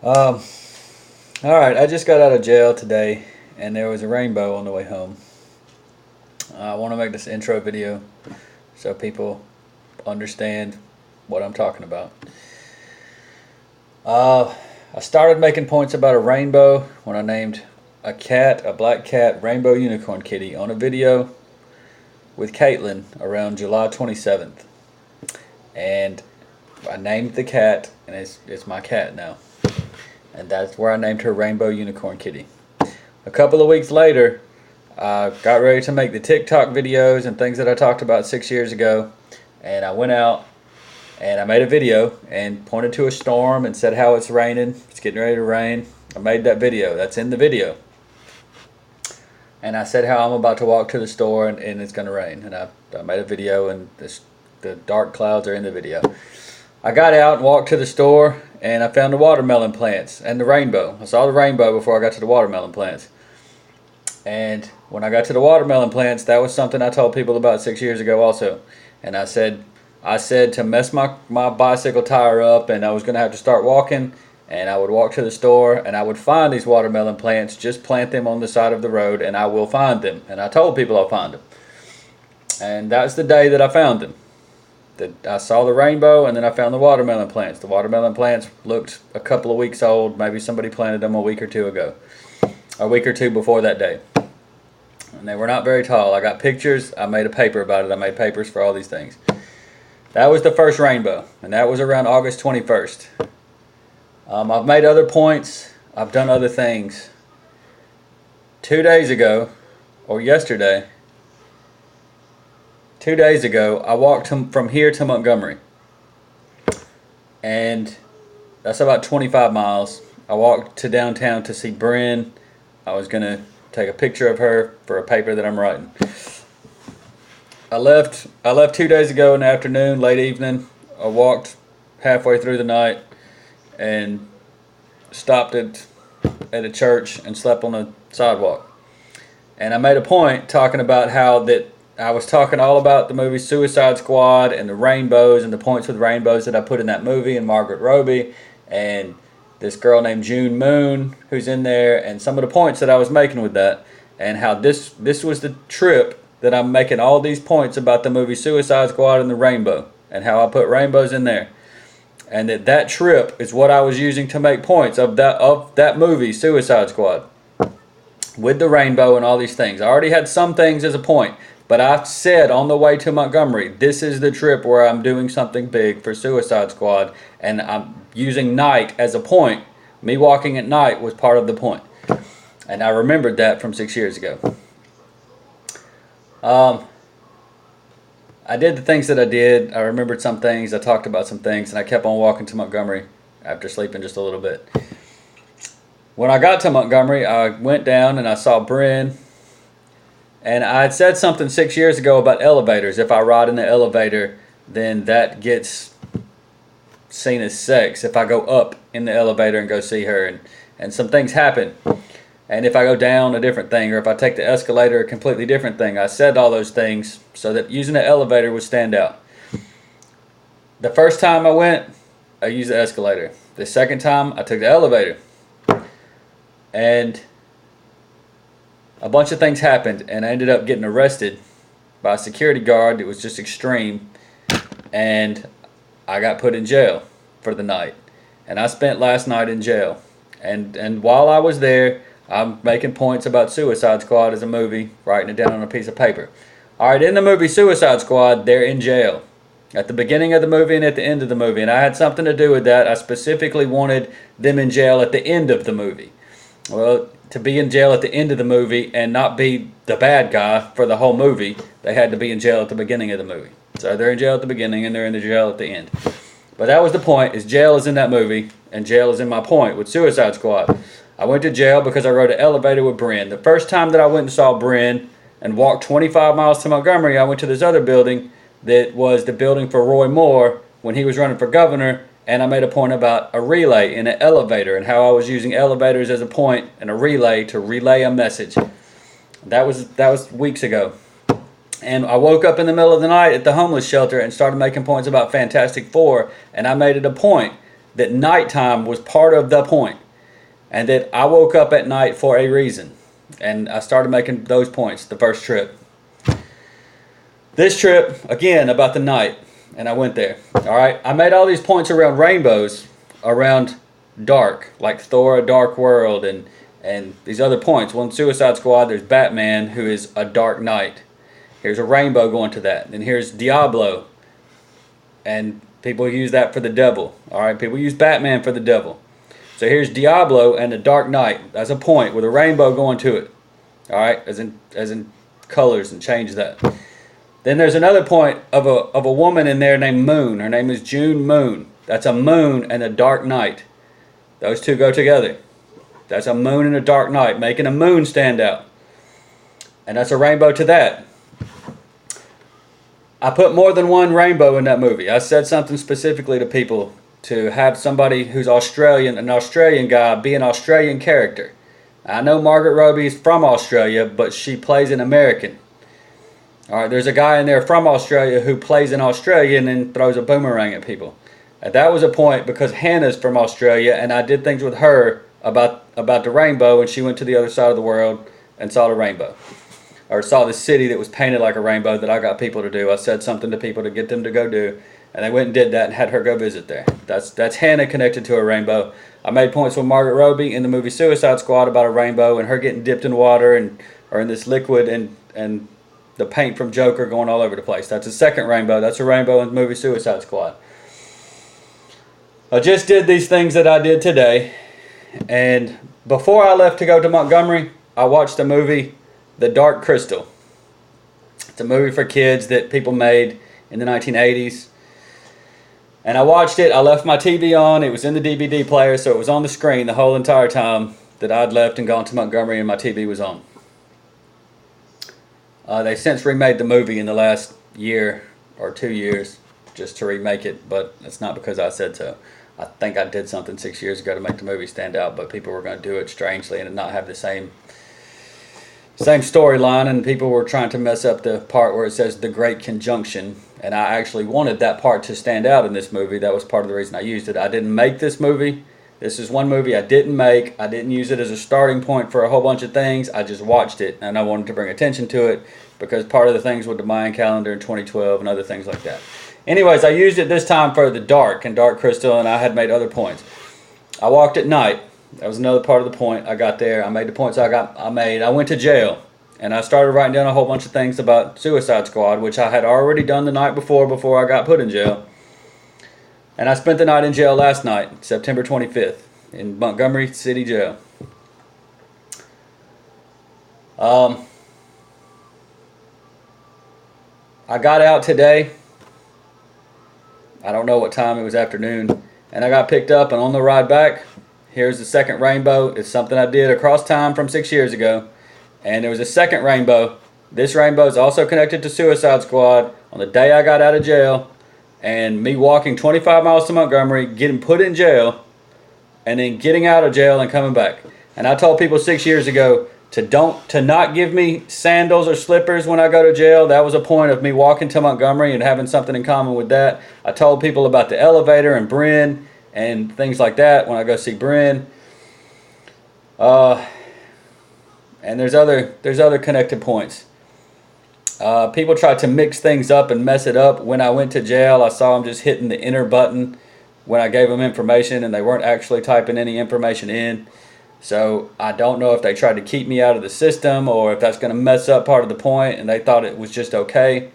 Um, all right, I just got out of jail today, and there was a rainbow on the way home. I want to make this intro video so people understand what I'm talking about. Uh, I started making points about a rainbow when I named a black cat, Rainbow Unicorn Kitty, on a video with Caitlin around July 27th. And I named the cat, and it's my cat now. And that's where I named her Rainbow Unicorn Kitty. A couple of weeks later, I got ready to make the TikTok videos and things that I talked about 6 years ago. And I went out and I made a video and pointed to a storm and said how it's raining. It's getting ready to rain. I made that video. That's in the video. And I said how I'm about to walk to the store and it's going to rain. And I made a video, and the dark clouds are in the video. I got out and walked to the store, and I found the watermelon plants and the rainbow. I saw the rainbow before I got to the watermelon plants. And when I got to the watermelon plants, that was something I told people about 6 years ago also. And I said to mess my bicycle tire up, and I was going to have to start walking, and I would walk to the store, and I would find these watermelon plants, just plant them on the side of the road, and I will find them. And I told people I'll find them. And that's the day that I found them. I saw the rainbow, and then I found the watermelon plants. The watermelon plants looked a couple of weeks old. Maybe somebody planted them a week or two ago. A week or two before that day. And they were not very tall. I got pictures. I made a paper about it. I made papers for all these things. That was the first rainbow, and that was around August 21st. I've made other points. I've done other things. 2 days ago, or yesterday, 2 days ago, I walked from here to Montgomery. And that's about 25 miles. I walked to downtown to see Bryn. I was going to take a picture of her for a paper that I'm writing. I left 2 days ago in the afternoon, late evening. I walked halfway through the night and stopped at a church and slept on the sidewalk. And I made a point talking about how that I was talking all about the movie Suicide Squad and the rainbows and the points with rainbows that I put in that movie, and Margaret Robbie and this girl named June Moon who's in there, and some of the points that I was making with that, and how this was the trip that I'm making all these points about the movie Suicide Squad and the rainbow, and how I put rainbows in there. And that trip is what I was using to make points of that movie Suicide Squad with the rainbow and all these things. I already had some things as a point, but I said on the way to Montgomery, this is the trip where I'm doing something big for Suicide Squad, and I'm using night as a point. Me walking at night was part of the point. And I remembered that from 6 years ago. I did the things that I did. I remembered some things. I talked about some things, and I kept on walking to Montgomery after sleeping just a little bit. When I got to Montgomery, I went down and I saw Bryn. And I had said something 6 years ago about elevators. If I ride in the elevator, then that gets seen as sex. If I go up in the elevator and go see her, and some things happen. And if I go down, a different thing. Or if I take the escalator, a completely different thing. I said all those things so that using the elevator would stand out. The first time I went, I used the escalator. The second time, I took the elevator. And a bunch of things happened, and I ended up getting arrested by a security guard. It was just extreme, and I got put in jail for the night. And I spent last night in jail. And while I was there, I'm making points about Suicide Squad as a movie, writing it down on a piece of paper. All right, in the movie Suicide Squad, they're in jail at the beginning of the movie and at the end of the movie, and I had something to do with that. I specifically wanted them in jail at the end of the movie. Well, to be in jail at the end of the movie and not be the bad guy for the whole movie, they had to be in jail at the beginning of the movie. So they're in jail at the beginning and they're in the jail at the end. But that was the point, is jail is in that movie, and jail is in my point with Suicide Squad. I went to jail because I rode an elevator with Bryn. The first time that I went and saw Bryn and walked 25 miles to Montgomery, I went to this other building that was the building for Roy Moore when he was running for governor, and I made a point about a relay in an elevator and how I was using elevators as a point and a relay to relay a message. That was weeks ago. And I woke up in the middle of the night at the homeless shelter and started making points about Fantastic Four, and I made it a point that nighttime was part of the point, and that I woke up at night for a reason. And I started making those points the first trip. This trip, again, about the night, and I went there. All right, I made all these points around rainbows, around dark, like Thor: A Dark World, and these other points. One Suicide Squad, there's Batman, who is a dark knight. Here's a rainbow going to that. And here's Diablo, and people use that for the devil. All right, people use Batman for the devil. So here's Diablo and the Dark Knight. That's a point with a rainbow going to it. All right, as in colors, and change that. Then there's another point of a woman in there named Moon. Her name is June Moon. That's a moon and a dark night. Those two go together. That's a moon and a dark night, making a moon stand out. And that's a rainbow to that. I put more than one rainbow in that movie. I said something specifically to people to have somebody who's Australian, an Australian guy, be an Australian character. I know Margaret Robbie is from Australia, but she plays an American. All right, there's a guy in there from Australia who plays an Australian and throws a boomerang at people. And that was a point because Hannah's from Australia, and I did things with her about the rainbow, and she went to the other side of the world and saw the rainbow. Or saw the city that was painted like a rainbow that I got people to do. I said something to people to get them to go do, and they went and did that and had her go visit there. That's Hannah connected to a rainbow. I made points with Margaret Robbie in the movie Suicide Squad about a rainbow and her getting dipped in water or in this liquid and the paint from Joker going all over the place. That's a second rainbow. That's a rainbow in the movie Suicide Squad. I just did these things that I did today, and before I left to go to Montgomery, I watched the movie The Dark Crystal. It's a movie for kids that people made in the 1980s. And I watched it. I left my TV on. It was in the DVD player, so it was on the screen the whole entire time that I'd left and gone to Montgomery and my TV was on. They've since remade the movie in the last year or 2 years just to remake it, but it's not because I said so. I think I did something 6 years ago to make the movie stand out, but people were going to do it strangely and not have the same storyline, and people were trying to mess up the part where it says the Great Conjunction, and I actually wanted that part to stand out in this movie. That was part of the reason I used it. I didn't make this movie. This is one movie I didn't make. I didn't use it as a starting point for a whole bunch of things. I just watched it, and I wanted to bring attention to it because part of the things with the Mayan calendar in 2012 and other things like that. Anyways, I used it this time for the Dark and Dark Crystal, and I had made other points. I walked at night. That was another part of the point. I got there. I made the points I made. I went to jail, and I started writing down a whole bunch of things about Suicide Squad, which I had already done the night before I got put in jail. And I spent the night in jail last night, September 25th, in Montgomery City Jail. I got out today. I don't know what time. It was afternoon. And I got picked up, and on the ride back, here's the second rainbow. It's something I did across time from 6 years ago. And there was a second rainbow. This rainbow is also connected to Suicide Squad on the day I got out of jail. And me walking 25 miles to Montgomery, getting put in jail, and then getting out of jail and coming back. And I told people 6 years ago to not give me sandals or slippers when I go to jail. That was a point of me walking to Montgomery and having something in common with that. I told people about the elevator and Bryn and things like that when I go see Bryn. And there's other connected points. People tried to mix things up and mess it up. When I went to jail, I saw them just hitting the enter button when I gave them information, and they weren't actually typing any information in. So I don't know if they tried to keep me out of the system or if that's going to mess up part of the point and they thought it was just okay.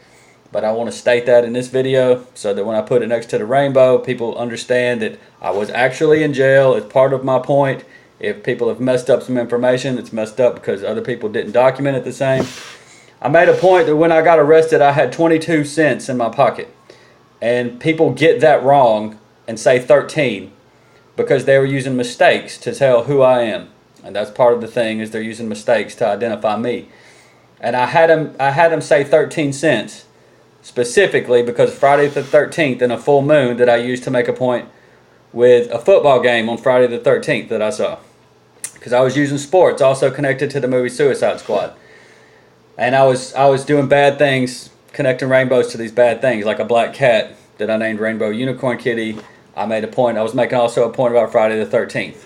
But I want to state that in this video so that when I put it next to the rainbow, people understand that I was actually in jail. It's part of my point. If people have messed up some information, it's messed up because other people didn't document it the same. I made a point that when I got arrested, I had 22 cents in my pocket. And people get that wrong and say 13 because they were using mistakes to tell who I am. And that's part of the thing, is they're using mistakes to identify me. And I had them say 13 cents specifically because Friday the 13th and a full moon that I used to make a point with a football game on Friday the 13th that I saw. Because I was using sports also connected to the movie Suicide Squad. And I was doing bad things, connecting rainbows to these bad things, like a black cat that I named Rainbow Unicorn Kitty, I made a point. I was making also a point about Friday the 13th.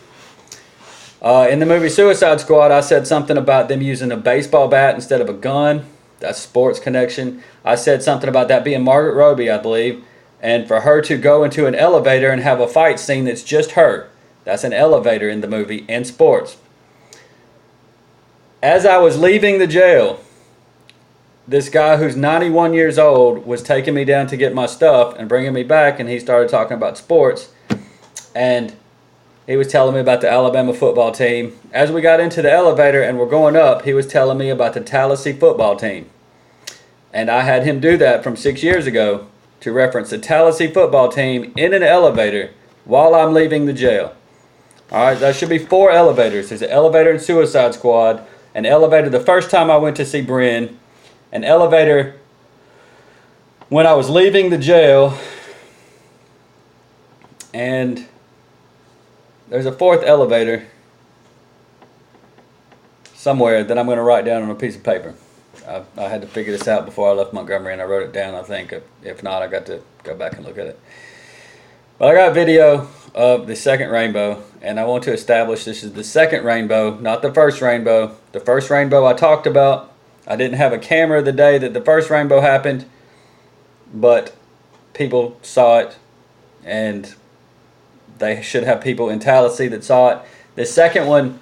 In the movie Suicide Squad, I said something about them using a baseball bat instead of a gun. That's sports connection. I said something about that being Margaret Robbie, I believe, and for her to go into an elevator and have a fight scene that's just her. That's an elevator in the movie and sports. As I was leaving the jail, this guy who's 91 years old was taking me down to get my stuff and bringing me back, and he started talking about sports, and he was telling me about the Alabama football team. As we got into the elevator and we're going up, he was telling me about the Tallahassee football team. And I had him do that from 6 years ago to reference the Tallahassee football team in an elevator while I'm leaving the jail. Alright, that should be 4 elevators. There's an elevator in Suicide Squad, an elevator the first time I went to see Bryn, an elevator when I was leaving the jail, and there's a 4th elevator somewhere that I'm going to write down on a piece of paper. I had to figure this out before I left Montgomery, and I wrote it down, I think. If not, I got to go back and look at it. But I got video of the second rainbow, and I want to establish this is the second rainbow, not the first rainbow. The first rainbow I talked about. I didn't have a camera the day that the first rainbow happened, but people saw it, and they should have people in Tallahassee that saw it. The second one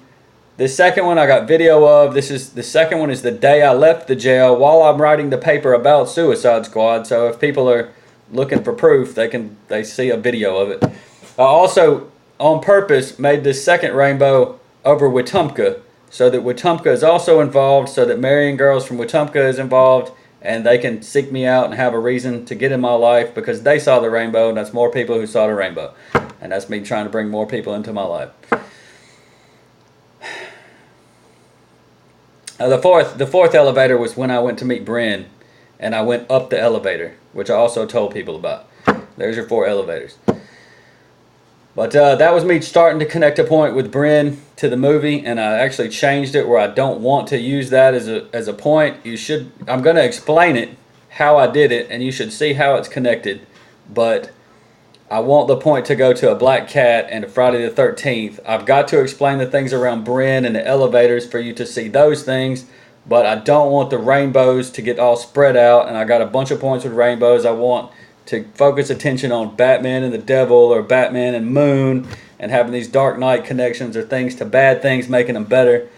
I got video of. The second one is the day I left the jail while I'm writing the paper about Suicide Squad. So if people are looking for proof, they see a video of it. I also, on purpose, made this second rainbow over Wetumpka, so that Wetumpka is also involved, so that Marion Girls from Wetumpka is involved, and they can seek me out and have a reason to get in my life because they saw the rainbow, and that's more people who saw the rainbow. And that's me trying to bring more people into my life. The fourth elevator was when I went to meet Bryn, and I went up the elevator, which I also told people about. There's your 4 elevators. But that was me starting to connect a point with Bryn to the movie, and I actually changed it where I don't want to use that as a point. I'm going to explain it, how I did it, and you should see how it's connected. But I want the point to go to a black cat and a Friday the 13th. I've got to explain the things around Bryn and the elevators for you to see those things, but I don't want the rainbows to get all spread out, and I got a bunch of points with rainbows. I want to focus attention on Batman and the Devil, or Batman and Moon, and having these Dark Knight connections or things to bad things, making them better.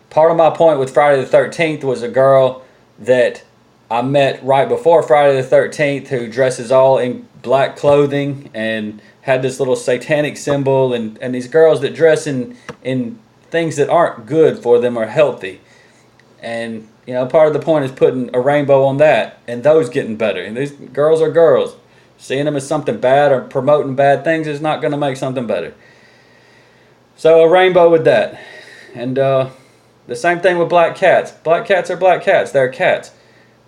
Part of my point with Friday the 13th was a girl that I met right before Friday the 13th who dresses all in black clothing and had this little satanic symbol, and these girls that dress in things that aren't good for them or healthy. And you know, part of the point is putting a rainbow on that and those getting better. And these girls are girls. Seeing them as something bad or promoting bad things is not going to make something better. So a rainbow with that. And the same thing with black cats. Black cats are black cats. They're cats.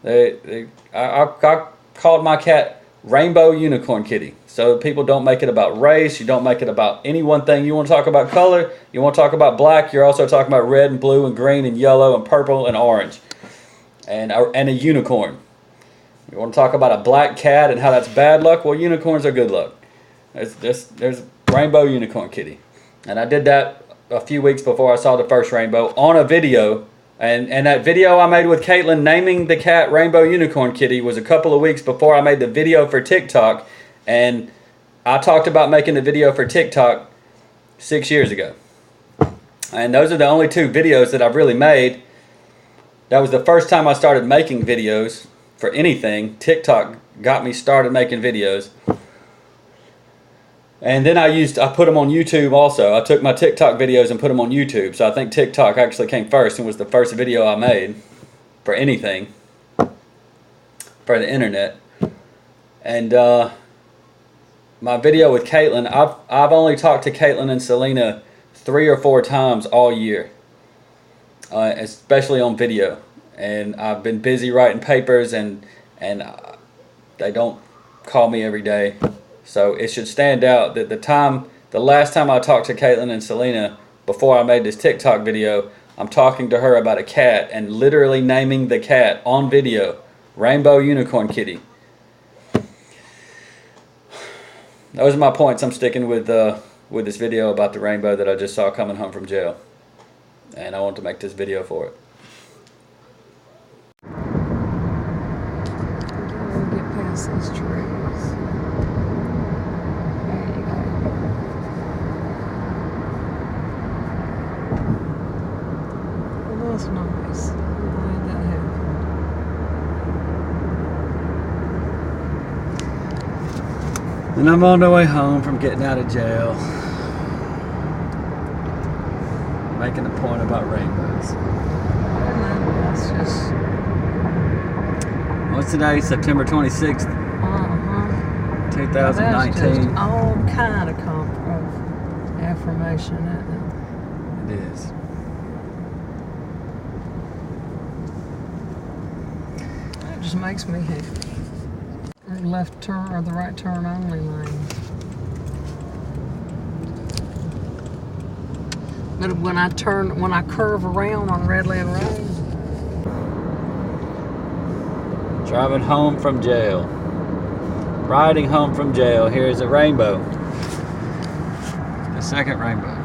I called my cat Rainbow Unicorn Kitty. So people don't make it about race. You don't make it about any one thing. You want to talk about color. You want to talk about black. You're also talking about red and blue and green and yellow and purple and orange. And a unicorn. You want to talk about a black cat and how that's bad luck? Well, unicorns are good luck. There's Rainbow Unicorn Kitty. And I did that a few weeks before I saw the first rainbow on a video. And that video I made with Caitlin naming the cat Rainbow Unicorn Kitty was a couple of weeks before I made the video for TikTok. And I talked about making the video for TikTok 6 years ago. And those are the only 2 videos that I've really made. That was the first time I started making videos for anything. TikTok got me started making videos. And then I put them on YouTube also. I took my TikTok videos and put them on YouTube. So I think TikTok actually came first and was the first video I made for anything, for the internet. And my video with Caitlin, I've only talked to Caitlin and Selena 3 or 4 times all year, especially on video. And I've been busy writing papers, and they don't call me every day. So it should stand out that the last time I talked to Caitlin and Selena before I made this TikTok video, I'm talking to her about a cat and literally naming the cat on video, Rainbow Unicorn Kitty. those are my points. I'm sticking with this video about the rainbow that I just saw coming home from jail, and I want to make this video for it. We'll get past these trees. There you go. Well, that's nice. I'm glad that happened. And I'm on the way home from getting out of jail. Making a point about rainbows. That's just... What's today? September 26th, 2019. That's just all kind of affirmation, isn't It is. it? It just makes me happy. Left turn or the right turn only lane. But when I curve around on Redland Road, Driving home from jail. Riding home from jail. Here's a rainbow. The second rainbow.